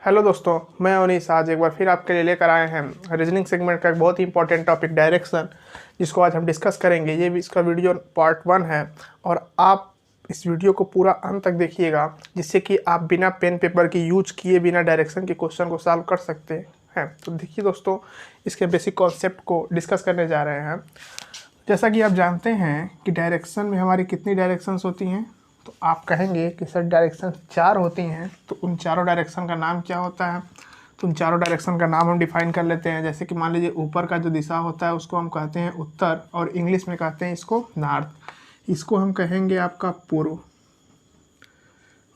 Hello दोस्तों, मैं अनीस आज एक बार फिर आपके लिए लेकर आए हैं रीजनिंग सेगमेंट का एक बहुत ही इंपॉर्टेंट टॉपिक डायरेक्शन, जिसको आज हम डिस्कस करेंगे। ये भी इसका वीडियो पार्ट 1 है और आप इस वीडियो को पूरा अंत तक देखिएगा, जिससे कि आप बिना पेन पेपर की यूज किए बिना डायरेक्शन के क्वेश्चन को सॉल्व कर सकते हैं। तो देखिए दोस्तों, इसके बेसिक कॉन्सेप्ट को डिस्कस करने जा रहे हैं। जैसा कि आप जानते हैं कि डायरेक्शन में हमारी कितनी डायरेक्शंस होती हैं, तो आप कहेंगे कि सर डायरेक्शन 4 होती हैं, तो उन चारों डायरेक्शन का नाम क्या होता है। तो उन चारों डायरेक्शन का नाम हम डिफाइन कर लेते हैं। जैसे कि मान लीजिए ऊपर का जो दिशा होता है उसको हम कहते हैं उत्तर, और इंग्लिश में कहते हैं इसको नॉर्थ। इसको हम कहेंगे आपका पूर्व,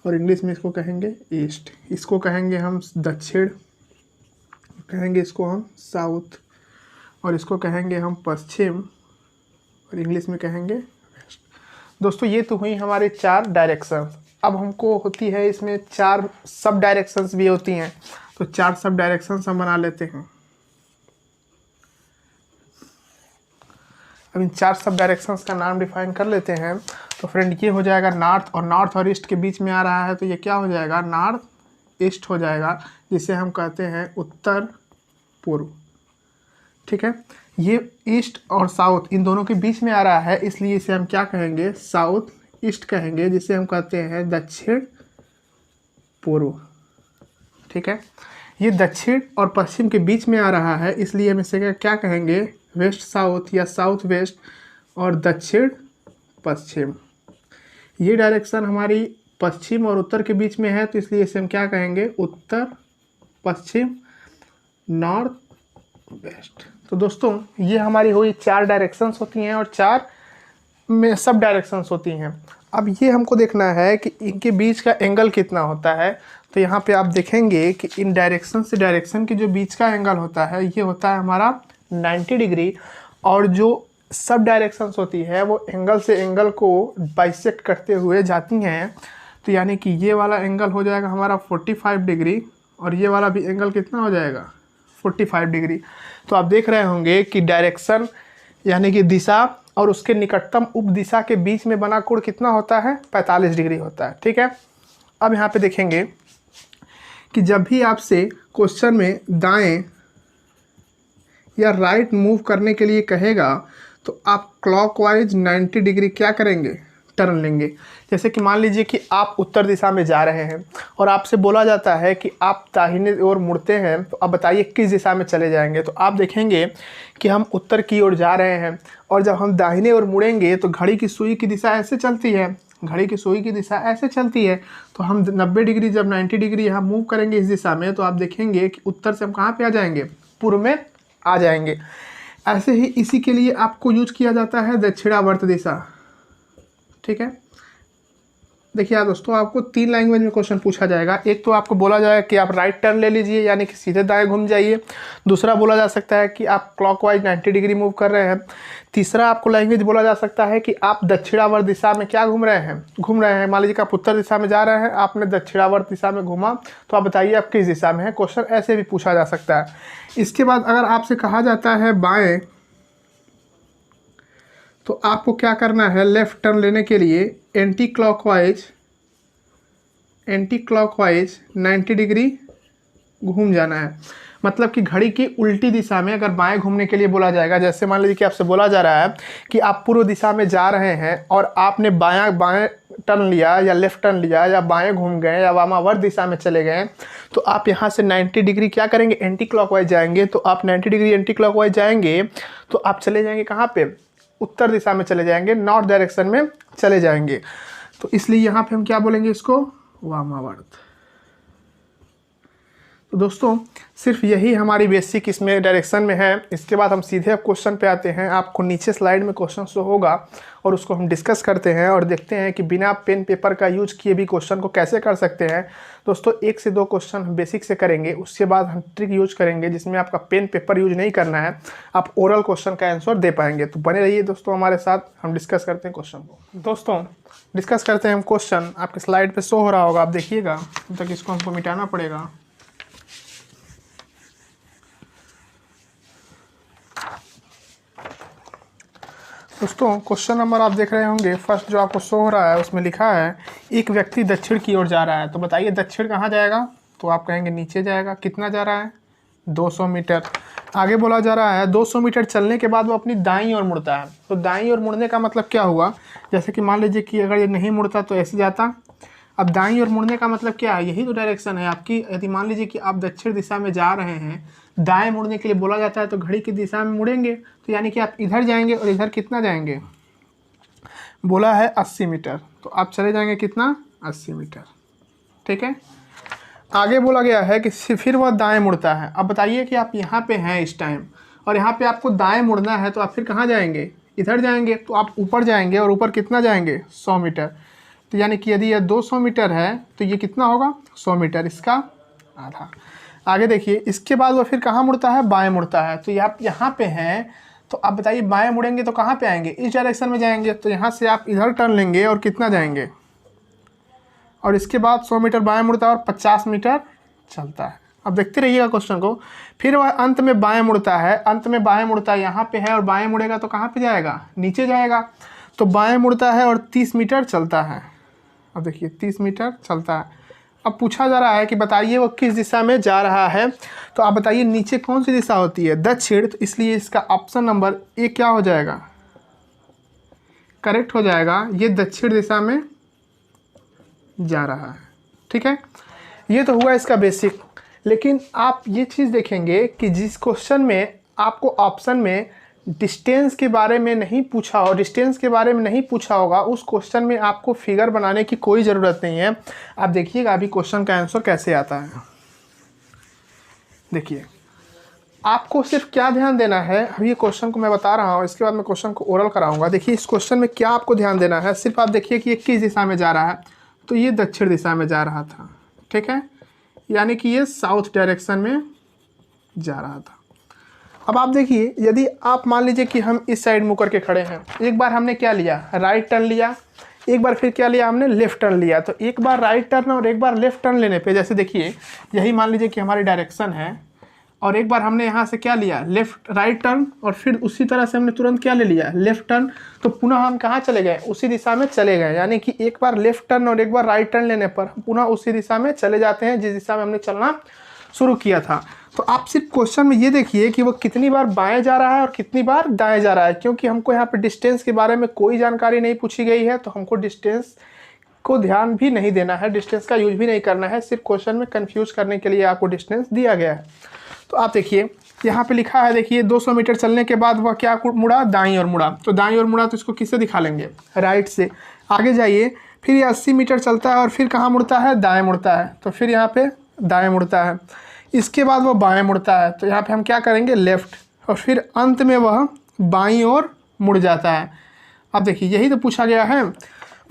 और इंग्लिश में इसको कहेंगे ईस्ट। इसको कहेंगे हम दक्षिण, कहेंगे इसको हम साउथ, और इसको कहेंगे हम पश्चिम, और इंग्लिश में कहेंगे वेस्ट। दोस्तों, ये तो हुई हमारे 4 डायरेक्शंस। अब हमको होती है इसमें 4 सब डायरेक्शंस भी होती हैं, तो 4 सब डायरेक्शंस हम बना लेते हैं। अब इन 4 सब डायरेक्शंस का नाम डिफाइन कर लेते हैं। तो फ्रेंड, ये हो जाएगा नॉर्थ, और नॉर्थ और ईस्ट के बीच में आ रहा है, तो ये क्या हो जाएगा, नॉर्थ ईस्ट हो जाएगा, जिसे हम कहते हैं उत्तर पूर्व। ठीक है, ये ईस्ट और साउथ इन दोनों के बीच में आ रहा है, इसलिए इसे हम क्या कहेंगे, साउथ ईस्ट कहेंगे, जिसे हम कहते हैं दक्षिण पूर्व। ठीक है, ये दक्षिण और पश्चिम के बीच में आ रहा है, इसलिए हम इसे क्या कहेंगे, वेस्ट साउथ या साउथ वेस्ट और दक्षिण पश्चिम। ये डायरेक्शन हमारी पश्चिम और उत्तर के बीच में है, तो इसलिए इसे हम क्या कहेंगे, उत्तर पश्चिम नॉर्थ वेस्ट। तो दोस्तों, ये हमारी हुई 4 डायरेक्शंस होती हैं और 4 में सब डायरेक्शंस होती हैं। अब ये हमको देखना है कि इनके बीच का एंगल कितना होता है। तो यहाँ पे आप देखेंगे कि इन डायरेक्शन से डायरेक्शन के जो बीच का एंगल होता है, ये होता है हमारा 90 डिग्री, और जो सब डायरेक्शंस होती है वो एंगल से एंगल को बाइसेक्ट करते हुए जाती हैं। तो यानी कि ये वाला एंगल हो जाएगा हमारा 45 डिग्री, और ये वाला भी एंगल कितना हो जाएगा, 45 डिग्री। तो आप देख रहे होंगे कि डायरेक्शन यानी कि दिशा और उसके निकटतम उप दिशा के बीच में बना कोण कितना होता है, 45 डिग्री होता है। ठीक है, अब यहाँ पे देखेंगे कि जब भी आपसे क्वेश्चन में दाएं या राइट मूव करने के लिए कहेगा, तो आप क्लॉकवाइज 90 डिग्री क्या करेंगे, टर्न लेंगे। जैसे कि मान लीजिए कि आप उत्तर दिशा में जा रहे हैं और आपसे बोला जाता है कि आप दाहिने ओर मुड़ते हैं, तो अब बताइए किस दिशा में चले जाएंगे। तो आप देखेंगे कि हम उत्तर की ओर जा रहे हैं, और जब हम दाहिने ओर मुड़ेंगे तो घड़ी की सुई की दिशा ऐसे चलती है, घड़ी की सुई की दिशा ऐसे चलती है। तो हम 90 डिग्री जब 90 डिग्री यहाँ मूव करेंगे इस दिशा में, तो आप देखेंगे कि उत्तर से हम कहाँ पे आ जाएंगे, पूर्व में आ जाएंगे। ऐसे ही इसी के लिए आपको यूज किया जाता है दक्षिणावर्त दिशा। ठीक है, देखिए यार दोस्तों, आपको 3 लैंग्वेज में क्वेश्चन पूछा जाएगा। एक तो आपको बोला जाएगा कि आप राइट टर्न ले लीजिए, यानी कि सीधे दाएं घूम जाइए। दूसरा बोला जा सकता है कि आप क्लॉकवाइज 90 डिग्री मूव कर रहे हैं। तीसरा आपको लैंग्वेज बोला जा सकता है कि आप दक्षिणावर्त दिशा में क्या घूम रहे हैं। मान लीजिए कि आप उत्तर दिशा में जा रहे हैं, आपने दक्षिणावर्त दिशा में घूमा, तो आप बताइए आप किस दिशा में है। क्वेश्चन ऐसे भी पूछा जा सकता है। इसके बाद अगर आपसे कहा जाता है बाएँ, तो आपको क्या करना है, लेफ़्ट टर्न लेने के लिए एंटी क्लॉकवाइज 90 डिग्री घूम जाना है। मतलब कि घड़ी की उल्टी दिशा में अगर बाएं घूमने के लिए बोला जाएगा, जैसे मान लीजिए कि आपसे बोला जा रहा है कि आप पूर्व दिशा में जा रहे हैं और आपने बाएं टर्न लिया या लेफ़्ट टर्न लिया या बाएं घूम गए या वामावर्त दिशा में चले गए, तो आप यहाँ से 90 डिग्री क्या करेंगे, एंटी क्लॉकवाइज जाएंगे। तो आप 90 डिग्री एंटी क्लॉकवाइज जाएंगे तो आप चले जाएंगे कहाँ पे, उत्तर दिशा में चले जाएंगे, नॉर्थ डायरेक्शन में चले जाएंगे। तो इसलिए यहाँ पे हम क्या बोलेंगे, इसको वामावर्त। तो दोस्तों, सिर्फ यही हमारी बेसिक इसमें डायरेक्शन में है। इसके बाद हम सीधे अब क्वेश्चन पे आते हैं। आपको नीचे स्लाइड में क्वेश्चन शो होगा और उसको हम डिस्कस करते हैं और देखते हैं कि बिना पेन पेपर का यूज किए भी क्वेश्चन को कैसे कर सकते हैं। दोस्तों, 1 से 2 क्वेश्चन हम बेसिक से करेंगे, उसके बाद हम ट्रिक यूज करेंगे जिसमें आपका पेन पेपर यूज नहीं करना है, आप ओरल क्वेश्चन का आंसर दे पाएंगे। तो बने रहिए दोस्तों हमारे साथ, हम डिस्कस करते हैं क्वेश्चन को। दोस्तों, डिस्कस करते हैं हम क्वेश्चन। आपके स्लाइड पर शो हो रहा होगा, आप देखिएगा, तब तक इसको हमको मिटाना पड़ेगा। दोस्तों, क्वेश्चन नंबर आप देख रहे होंगे, फर्स्ट जो आपको शो हो रहा है उसमें लिखा है एक व्यक्ति दक्षिण की ओर जा रहा है। तो बताइए दक्षिण कहाँ जाएगा, तो आप कहेंगे नीचे जाएगा। कितना जा रहा है? 200 मीटर। आगे बोला जा रहा है 200 मीटर चलने के बाद वो अपनी दाईं ओर मुड़ता है। तो दाईं ओर मुड़ने का मतलब क्या हुआ? जैसे कि मान लीजिए कि अगर ये नहीं मुड़ता तो ऐसे जाता। अब दाईं ओर मुड़ने का मतलब क्या है? यही तो डायरेक्शन है आपकी। यदि मान लीजिए कि आप दक्षिण दिशा में जा रहे हैं, दाएं मुड़ने के लिए बोला जाता है तो घड़ी की दिशा में मुड़ेंगे, तो यानी कि आप इधर जाएंगे और इधर कितना जाएंगे? बोला है 80 मीटर, तो आप चले जाएंगे कितना? 80 मीटर। ठीक है। आगे बोला गया है कि फिर वह दाएं मुड़ता है। अब बताइए कि आप यहाँ पे हैं इस टाइम और यहाँ पे आपको दाएं मुड़ना है, तो आप फिर कहाँ जाएंगे? इधर जाएंगे। तो आप ऊपर जाएंगे और ऊपर कितना जाएंगे? 100 मीटर। तो यानी कि यदि यह 200 मीटर है तो ये कितना होगा? 100 मीटर, इसका आधा। आगे देखिए, इसके बाद वो फिर कहाँ मुड़ता है? बाएं मुड़ता है। तो आप यहाँ पे हैं, तो आप बताइए बाएं मुड़ेंगे तो कहाँ पे आएंगे? इस डायरेक्शन में जाएंगे। तो यहाँ से आप इधर टर्न लेंगे और कितना जाएंगे? और इसके बाद 100 मीटर बाएं मुड़ता है और 50 मीटर चलता है। अब देखते रहिएगा क्वेश्चन को। फिर वह अंत में बाएं मुड़ता है। अंत में बाएं मुड़ता है, यहाँ पे है और बाएं मुड़ेगा तो कहाँ पे जाएगा? नीचे जाएगा। तो बाएं मुड़ता है और 30 मीटर चलता है। अब देखिए 30 मीटर चलता है। अब पूछा जा रहा है कि बताइए वो किस दिशा में जा रहा है। तो आप बताइए नीचे कौन सी दिशा होती है? दक्षिण। तो इसलिए इसका ऑप्शन नंबर ए क्या हो जाएगा? करेक्ट हो जाएगा। ये दक्षिण दिशा में जा रहा है। ठीक है, ये तो हुआ इसका बेसिक। लेकिन आप ये चीज़ देखेंगे कि जिस क्वेश्चन में आपको ऑप्शन में डिस्टेंस के बारे में नहीं पूछा हो, डिस्टेंस के बारे में नहीं पूछा होगा, उस क्वेश्चन में आपको फिगर बनाने की कोई ज़रूरत नहीं है। आप देखिएगा अभी क्वेश्चन का आंसर कैसे आता है। देखिए, आपको सिर्फ क्या ध्यान देना है, अभी ये क्वेश्चन को मैं बता रहा हूँ, इसके बाद मैं क्वेश्चन को ओरल कराऊंगा। देखिए इस क्वेश्चन में क्या आपको ध्यान देना है, सिर्फ आप देखिए कि ये किस दिशा में जा रहा है। तो ये दक्षिण दिशा में जा रहा था। ठीक है, यानी कि ये साउथ डायरेक्शन में जा रहा था। अब आप देखिए, यदि आप मान लीजिए कि हम इस साइड मुँह करके खड़े हैं, एक बार हमने क्या लिया? राइट टर्न लिया। एक बार फिर क्या लिया हमने? लेफ़्ट टर्न लिया। तो एक बार राइट टर्न और एक बार लेफ़्ट टर्न लेने पे, जैसे देखिए यही मान लीजिए कि हमारी डायरेक्शन है और एक बार हमने यहाँ से क्या लिया? राइट टर्न, और फिर उसी तरह से हमने तुरंत क्या ले लिया? Left turn. तो पुनः हम कहाँ चले गए? उसी दिशा में चले गए। यानी कि एक बार लेफ़्ट टर्न और एक बार राइट टर्न लेने पर हम पुनः उसी दिशा में चले जाते हैं जिस दिशा में हमने चलना शुरू किया था। तो आप सिर्फ क्वेश्चन में ये देखिए कि वो कितनी बार बाएं जा रहा है और कितनी बार दाएं जा रहा है, क्योंकि हमको यहाँ पे डिस्टेंस के बारे में कोई जानकारी नहीं पूछी गई है, तो हमको डिस्टेंस को ध्यान भी नहीं देना है, डिस्टेंस का यूज भी नहीं करना है। सिर्फ क्वेश्चन में कंफ्यूज करने के लिए आपको डिस्टेंस दिया गया है। तो आप देखिए यहाँ पे लिखा है, देखिए 200 मीटर चलने के बाद वह क्या मुड़ा? दाईं ओर मुड़ा। तो दाईं ओर मुड़ा तो इसको किससे दिखा लेंगे? राइट से। आगे जाइए, फिर ये 80 मीटर चलता है और फिर कहाँ मुड़ता है? दाएं मुड़ता है। तो फिर यहाँ पे दाएं मुड़ता है। इसके बाद वह बाएं मुड़ता है, तो यहाँ पे हम क्या करेंगे? लेफ़्ट। और फिर अंत में वह बाईं ओर मुड़ जाता है। अब देखिए यही तो पूछा गया है।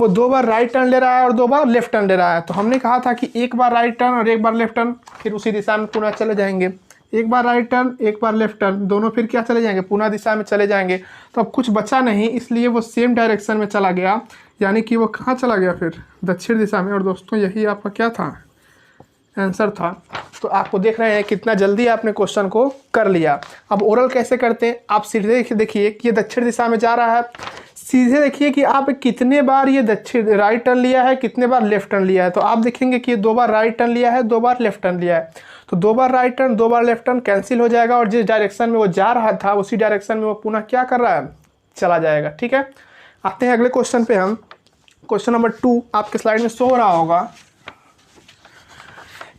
वो 2 बार राइट टर्न ले रहा है और 2 बार लेफ़्ट टर्न ले रहा है। तो हमने कहा था कि एक बार राइट टर्न और एक बार लेफ़्ट टर्न, फिर उसी दिशा में पुनः चले जाएंगे। एक बार राइट टर्न, एक बार लेफ़्ट टर्न, दोनों फिर क्या चले जाएंगे? पुनः दिशा में चले जाएंगे। तो अब कुछ बचा नहीं, इसलिए वो सेम डायरेक्शन में चला गया। यानी कि वो कहाँ चला गया? फिर दक्षिण दिशा में। और दोस्तों यही आपका क्या था? आंसर था। तो आपको देख रहे हैं कितना जल्दी आपने क्वेश्चन को कर लिया। अब ओरल कैसे करते हैं? आप सीधे देखिए कि ये दक्षिण दिशा में जा रहा है। सीधे देखिए कि आप कितने बार ये दक्षिण राइट टर्न लिया है, कितने बार लेफ़्ट टर्न लिया है। तो आप देखेंगे कि 2 बार राइट टर्न लिया है, 2 बार लेफ़्ट टर्न लिया है। तो 2 बार राइट टर्न, 2 बार लेफ़्ट टर्न कैंसिल हो जाएगा और जिस डायरेक्शन में वो जा रहा था उसी डायरेक्शन में वो पुनः क्या कर रहा है? चला जाएगा। ठीक है, आते हैं अगले क्वेश्चन पे। हम क्वेश्चन नंबर 2 आपके स्लाइड में शो हो रहा होगा।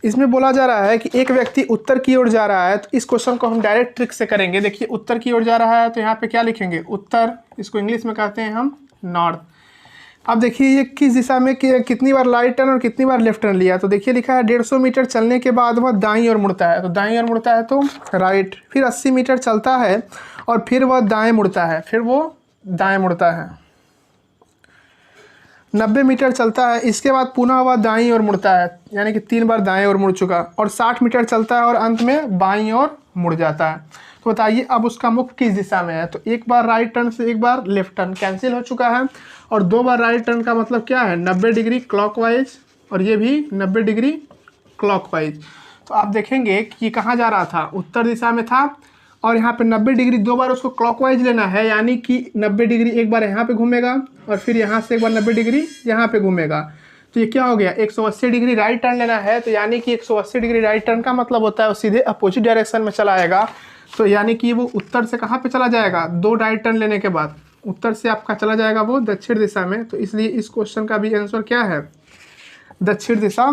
इसमें बोला जा रहा है कि एक व्यक्ति उत्तर की ओर जा रहा है। तो इस क्वेश्चन को हम डायरेक्ट ट्रिक से करेंगे। देखिए उत्तर की ओर जा रहा है तो यहाँ पे क्या लिखेंगे? उत्तर। इसको इंग्लिश में कहते हैं हम नॉर्थ। अब देखिए ये किस दिशा में कितनी बार राइट टर्न और कितनी बार लेफ्ट टर्न लिया। तो देखिए लिखा है 150 मीटर चलने के बाद वह दाईं ओर मुड़ता है। तो दाईं ओर मुड़ता है तो राइट। फिर 80 मीटर चलता है और फिर वह दाएँ मुड़ता है, फिर वो दाएँ मुड़ता है। 90 मीटर चलता है, इसके बाद पुनः वह दाईं ओर मुड़ता है, यानी कि 3 बार दाएं ओर मुड़ चुका। और 60 मीटर चलता है और अंत में बाईं ओर मुड़ जाता है। तो बताइए अब उसका मुख किस दिशा में है। तो एक बार राइट टर्न से एक बार लेफ्ट टर्न कैंसिल हो चुका है। और 2 बार राइट टर्न का मतलब क्या है? 90 डिग्री क्लॉकवाइज, और ये भी 90 डिग्री क्लॉकवाइज। तो आप देखेंगे कि कहाँ जा रहा था? उत्तर दिशा में था। और यहाँ पे 90 डिग्री 2 बार उसको क्लॉकवाइज लेना है, यानी कि 90 डिग्री एक बार यहाँ पे घूमेगा और फिर यहाँ से एक बार 90 डिग्री यहाँ पे घूमेगा। तो ये क्या हो गया, 180 डिग्री राइट टर्न लेना है, तो यानी कि 180 डिग्री राइट टर्न का मतलब होता है वो सीधे अपोजिट डायरेक्शन में चला आएगा। तो यानी कि वो उत्तर से कहाँ पे चला जाएगा, 2 राइट टर्न लेने के बाद उत्तर से आपका चला जाएगा वो दक्षिण दिशा में। तो इसलिए इस क्वेश्चन का भी आंसर क्या है, दक्षिण दिशा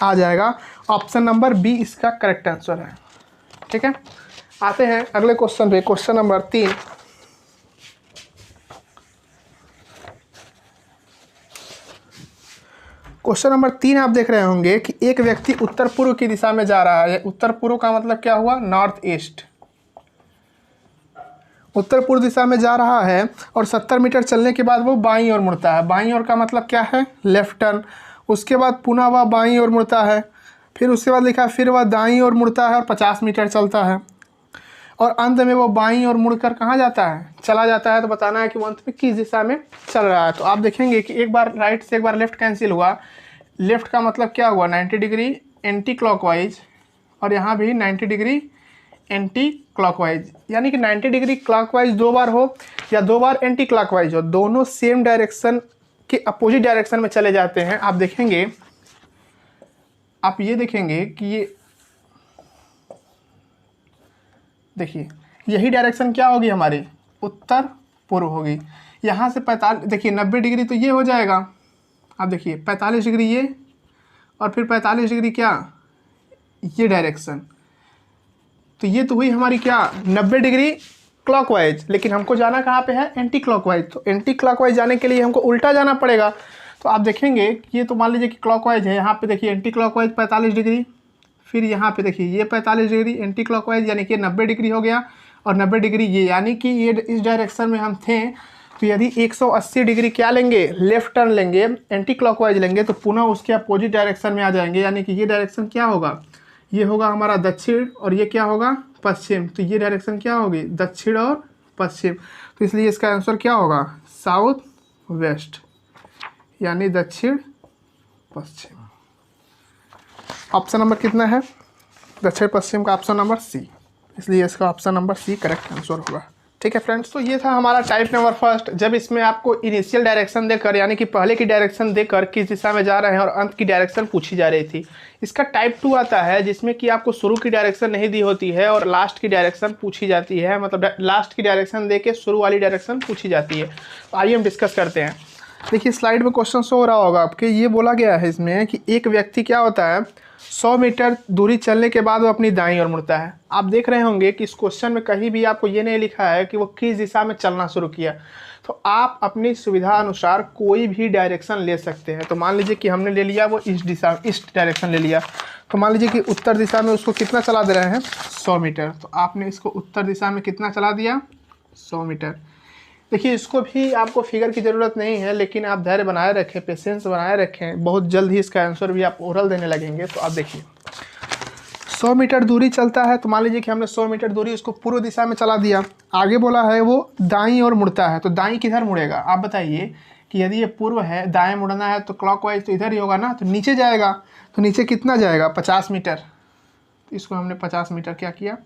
आ जाएगा। ऑप्शन नंबर बी इसका करेक्ट आंसर है। ठीक है, आते हैं अगले क्वेश्चन पे, क्वेश्चन नंबर 3। क्वेश्चन नंबर 3 आप देख रहे होंगे कि एक व्यक्ति उत्तर पूर्व की दिशा में जा रहा है। उत्तर पूर्व का मतलब क्या हुआ, नॉर्थ ईस्ट। उत्तर पूर्व दिशा में जा रहा है और 70 मीटर चलने के बाद वो बाईं ओर मुड़ता है। बाईं ओर का मतलब क्या है, लेफ्ट टर्न। उसके बाद पुनः वह बाईं ओर मुड़ता है, फिर उसके बाद लिखा फिर वह दाईं ओर मुड़ता है और 50 मीटर चलता है, और अंत में वो बाईं ओर मुड़कर कहाँ जाता है, चला जाता है। तो बताना है कि वो अंत में किस दिशा में चल रहा है। तो आप देखेंगे कि एक बार राइट से एक बार लेफ्ट कैंसिल हुआ। लेफ्ट का मतलब क्या हुआ, 90 डिग्री एंटी क्लॉकवाइज, और यहाँ भी 90 डिग्री एंटी क्लॉकवाइज, यानी कि 90 डिग्री क्लॉकवाइज 2 बार हो या 2 बार एंटी क्लॉकवाइज हो, दोनों सेम डायरेक्शन के अपोजिट डायरेक्शन में चले जाते हैं। आप देखेंगे, आप ये देखेंगे कि ये देखिए यही डायरेक्शन क्या होगी हमारी, उत्तर पूर्व होगी। यहाँ से 45 देखिए 90 डिग्री तो ये हो जाएगा। आप देखिए 45 डिग्री ये, और फिर 45 डिग्री क्या, ये डायरेक्शन। तो ये तो हुई हमारी क्या, 90 डिग्री क्लॉकवाइज, लेकिन हमको जाना कहाँ पे है, एंटी क्लॉकवाइज। तो एंटी क्लॉकवाइज जाने के लिए हमको उल्टा जाना पड़ेगा। तो आप देखेंगे कि ये तो मान लीजिए कि क्लॉकवाइज है, यहाँ पे देखिए एंटी क्लॉकवाइज 45 डिग्री, फिर यहाँ पे देखिए ये 45 डिग्री एंटी क्लॉकवाइज, यानी कि 90 डिग्री हो गया, और 90 डिग्री ये, यानी कि ये इस डायरेक्शन में हम थे। तो यदि 180 डिग्री क्या लेंगे, लेफ्ट टर्न लेंगे, एंटी क्लॉकवाइज लेंगे, तो पुनः उसके अपोजिट डायरेक्शन में आ जाएंगे। यानी कि ये डायरेक्शन क्या होगा, ये होगा हमारा दक्षिण, और ये क्या होगा, पश्चिम। तो ये डायरेक्शन क्या होगी, दक्षिण और पश्चिम। तो इसलिए इसका आंसर क्या होगा, साउथ वेस्ट, यानी दक्षिण पश्चिम। ऑप्शन नंबर कितना है, दक्षिण पश्चिम का ऑप्शन नंबर सी, इसलिए इसका option number C correct answer होगा। ठीक है फ्रेंड्स, तो ये था हमारा टाइप नंबर फर्स्ट, जब इसमें आपको इनिशियल डायरेक्शन देकर, यानी कि पहले की डायरेक्शन देकर किस दिशा में जा रहे हैं और अंत की डायरेक्शन पूछी जा रही थी। इसका टाइप 2 आता है जिसमें कि आपको शुरू की डायरेक्शन नहीं दी होती है और लास्ट की डायरेक्शन पूछी जाती है, मतलब लास्ट की डायरेक्शन दे के शुरू वाली डायरेक्शन पूछी जाती है। तो आइए हम डिस्कस करते हैं। देखिए स्लाइड में क्वेश्चन शो हो रहा होगा आपके, ये बोला गया है इसमें कि एक व्यक्ति क्या होता है, 100 मीटर दूरी चलने के बाद वो अपनी दाईं ओर मुड़ता है। आप देख रहे होंगे कि इस क्वेश्चन में कहीं भी आपको ये नहीं लिखा है कि वो किस दिशा में चलना शुरू किया। तो आप अपनी सुविधा अनुसार कोई भी डायरेक्शन ले सकते हैं। तो मान लीजिए कि हमने ले लिया वो इस दिशा, इस डायरेक्शन ले लिया। तो मान लीजिए कि उत्तर दिशा में उसको कितना चला दे रहे हैं, 100 मीटर। तो आपने इसको उत्तर दिशा में कितना चला दिया, 100 मीटर। देखिए इसको भी आपको फिगर की ज़रूरत नहीं है, लेकिन आप धैर्य बनाए रखें, पेशेंस बनाए रखें, बहुत जल्द ही इसका आंसर भी आप ओरल देने लगेंगे। तो आप देखिए 100 मीटर दूरी चलता है। तो मान लीजिए कि हमने 100 मीटर दूरी उसको पूर्व दिशा में चला दिया। आगे बोला है वो दाईं ओर मुड़ता है। तो दाईं किधर मुड़ेगा, आप बताइए कि यदि ये पूर्व है, दाएँ मुड़ना है तो क्लॉकवाइज तो इधर ही होगा ना, तो नीचे जाएगा। तो नीचे कितना जाएगा, 50 मीटर। तो इसको हमने 50 मीटर क्या किया,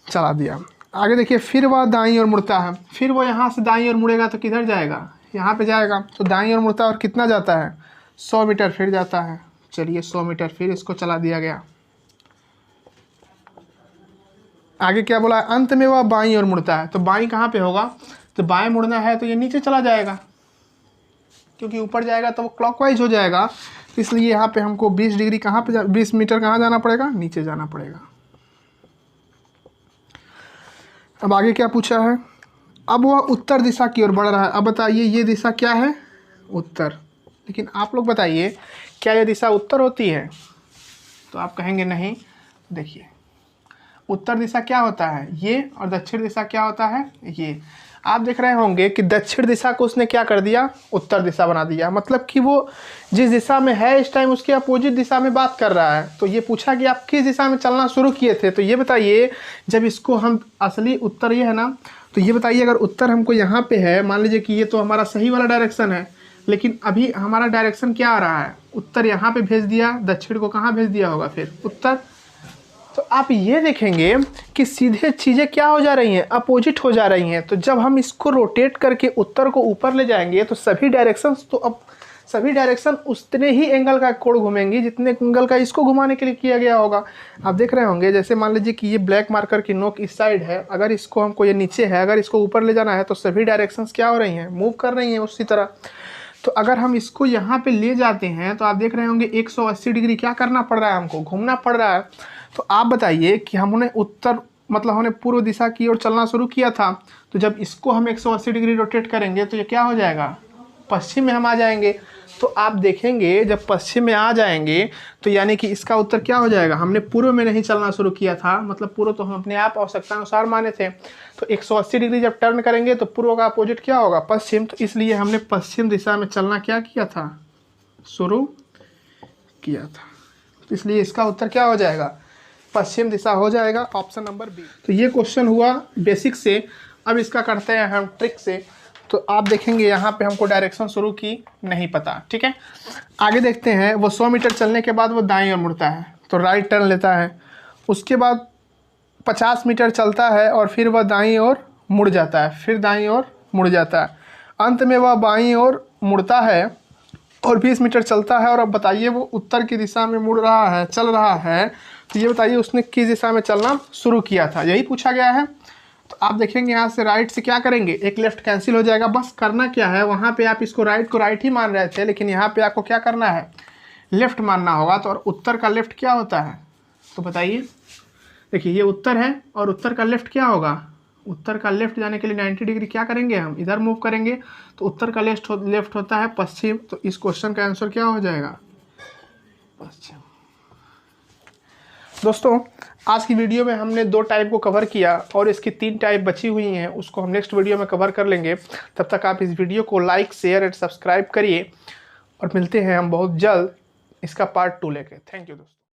चला दिया। आगे देखिए फिर वह दाईं ओर मुड़ता है। फिर वो यहाँ से दाईं ओर मुड़ेगा तो किधर जाएगा, यहाँ पे जाएगा। तो दाईं ओर मुड़ता है और कितना जाता है, 100 मीटर फिर जाता है। चलिए 100 मीटर फिर इसको चला दिया गया। आगे क्या बोला, अंत में वह बाईं ओर मुड़ता है। तो बाईं कहाँ पे होगा, तो बाएं मुड़ना है तो ये नीचे चला जाएगा, क्योंकि ऊपर जाएगा तो वो क्लॉकवाइज हो जाएगा। तो इसलिए यहाँ पे हमको 20 डिग्री कहाँ पे 20 मीटर कहाँ जाना पड़ेगा, नीचे जाना पड़ेगा। अब आगे क्या पूछा है, अब वह उत्तर दिशा की ओर बढ़ रहा है। अब बताइए ये दिशा क्या है, उत्तर। लेकिन आप लोग बताइए क्या ये दिशा उत्तर होती है, तो आप कहेंगे नहीं। देखिए उत्तर दिशा क्या होता है, ये, और दक्षिण दिशा क्या होता है, ये। आप देख रहे होंगे कि दक्षिण दिशा को उसने क्या कर दिया, उत्तर दिशा बना दिया। मतलब कि वो जिस दिशा में है इस टाइम उसके अपोजिट दिशा में बात कर रहा है। तो ये पूछा कि आप किस दिशा में चलना शुरू किए थे। तो ये बताइए, जब इसको हम असली उत्तर ये है ना, तो ये बताइए अगर उत्तर हमको यहाँ पे है, मान लीजिए कि ये तो हमारा सही वाला डायरेक्शन है, लेकिन अभी हमारा डायरेक्शन क्या आ रहा है, उत्तर यहाँ पे भेज दिया, दक्षिण को कहाँ भेज दिया होगा, फिर उत्तर। तो आप ये देखेंगे कि सीधे चीज़ें क्या हो जा रही हैं, अपोजिट हो जा रही हैं। तो जब हम इसको रोटेट करके उत्तर को ऊपर ले जाएंगे तो सभी डायरेक्शंस तो अब सभी डायरेक्शन उतने ही एंगल का कोण घूमेंगी जितने एंगल का इसको घुमाने के लिए किया गया होगा। आप देख रहे होंगे, जैसे मान लीजिए कि ये ब्लैक मार्कर की नोक इस साइड है, अगर इसको हमको ये नीचे है, अगर इसको ऊपर ले जाना है तो सभी डायरेक्शंस क्या हो रही हैं, मूव कर रही हैं उसी तरह। तो अगर हम इसको यहाँ पे ले जाते हैं तो आप देख रहे होंगे 180 डिग्री क्या करना पड़ रहा है, हमको घूमना पड़ रहा है। तो आप बताइए कि हमने उत्तर मतलब हमने पूर्व दिशा की ओर चलना शुरू किया था, तो जब इसको हम 180 डिग्री रोटेट करेंगे तो ये क्या हो जाएगा, पश्चिम में हम आ जाएंगे। तो आप देखेंगे जब पश्चिम में आ जाएंगे तो यानी कि इसका उत्तर क्या हो जाएगा, हमने पूर्व में नहीं चलना शुरू किया था, मतलब पूर्व तो हम अपने आप आवश्यकता अनुसार माने थे। तो 180 डिग्री जब टर्न करेंगे तो पूर्व का अपोजिट क्या होगा, पश्चिम। तो इसलिए हमने पश्चिम दिशा में चलना क्या किया था, शुरू किया था। तो इसलिए इसका उत्तर क्या हो जाएगा, पश्चिम दिशा हो जाएगा, ऑप्शन नंबर बी। तो ये क्वेश्चन हुआ बेसिक से। अब इसका करते हैं हम ट्रिक से। तो आप देखेंगे यहाँ पे हमको डायरेक्शन शुरू की नहीं पता, ठीक है। आगे देखते हैं, वो 100 मीटर चलने के बाद वो दाईं ओर मुड़ता है तो राइट टर्न लेता है। उसके बाद 50 मीटर चलता है और फिर वह दाईं ओर मुड़ जाता है, फिर दाईं ओर मुड़ जाता है। अंत में वह बाईं ओर मुड़ता है और 20 मीटर चलता है। और अब बताइए वो उत्तर की दिशा में मुड़ रहा है, चल रहा है, तो ये बताइए उसने किस दिशा में चलना शुरू किया था, यही पूछा गया है। तो आप देखेंगे यहाँ से राइट से क्या करेंगे, एक लेफ्ट कैंसिल हो जाएगा। बस करना क्या है, वहाँ पे आप इसको राइट को राइट ही मान रहे थे, लेकिन यहाँ पे आपको क्या करना है, लेफ्ट मानना होगा। तो और उत्तर का लेफ्ट क्या होता है, तो बताइए। देखिए ये उत्तर है और उत्तर का लेफ्ट क्या होगा, उत्तर का लेफ्ट जाने के लिए 90 डिग्री क्या करेंगे, हम इधर मूव करेंगे। तो उत्तर का लेफ्ट होता है पश्चिम। तो इस क्वेश्चन का आंसर क्या हो जाएगा, पश्चिम। दोस्तों आज की वीडियो में हमने 2 टाइप को कवर किया और इसकी 3 टाइप बची हुई हैं, उसको हम नेक्स्ट वीडियो में कवर कर लेंगे। तब तक आप इस वीडियो को लाइक, शेयर एंड सब्सक्राइब करिए और मिलते हैं हम बहुत जल्द इसका पार्ट 2 लेके। थैंक यू दोस्तों।